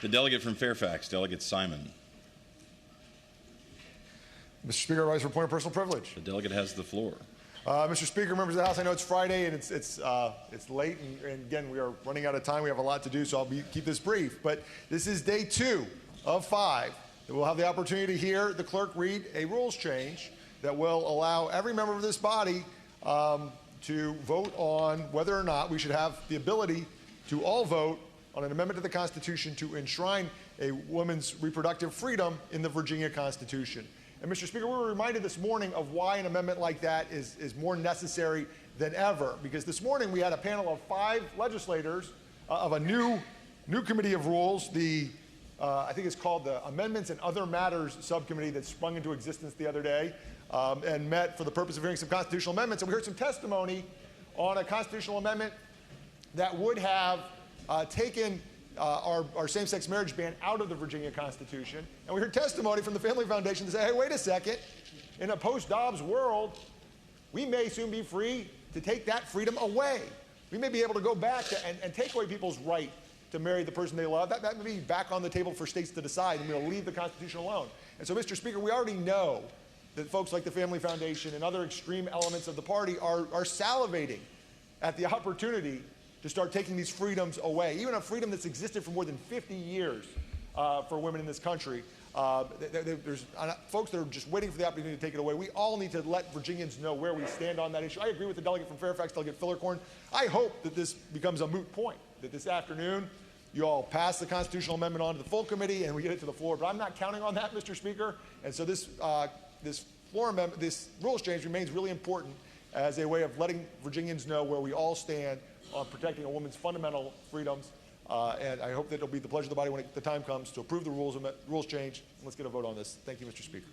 The delegate from Fairfax, Delegate Simon. Mr. Speaker, I rise for point of personal privilege. The delegate has the floor. Mr. Speaker, members of the House, I know it's Friday and it's late, and again, we are running out of time. We have a lot to do, so I'll keep this brief. But this is day 2 of 5 that we'll have the opportunity to hear the clerk read a rules change that will allow every member of this body to vote on whether or not we should have the ability to all vote on an amendment to the Constitution to enshrine a woman's reproductive freedom in the Virginia Constitution. And Mr. Speaker, we were reminded this morning of why an amendment like that is more necessary than ever, because this morning we had a panel of 5 legislators of a new committee of rules, I think it's called the Amendments and Other Matters subcommittee that sprung into existence the other day and met for the purpose of hearing some constitutional amendments. And we heard some testimony on a constitutional amendment that would have taken our same-sex marriage ban out of the Virginia Constitution. And we heard testimony from the Family Foundation to say, hey, wait a second, in a post-Dobbs world, we may soon be free to take that freedom away. We may be able to go back and take away people's right to marry the person they love. That may be back on the table for states to decide, and we'll leave the Constitution alone. And so, Mr. Speaker, we already know that folks like the Family Foundation and other extreme elements of the party are salivating at the opportunity to start taking these freedoms away, even a freedom that's existed for more than 50 years for women in this country. There's folks that are just waiting for the opportunity to take it away. We all need to let Virginians know where we stand on that issue. I agree with the delegate from Fairfax, Delegate Fillercorn. I hope that this becomes a moot point, that this afternoon you all pass the constitutional amendment on to the full committee and we get it to the floor. But I'm not counting on that, Mr. Speaker. And so this rules change remains really important as a way of letting Virginians know where we all stand on protecting a woman's fundamental freedoms. And I hope that it'll be the pleasure of the body when the time comes to approve the rules change. Let's get a vote on this. Thank you, Mr. Speaker.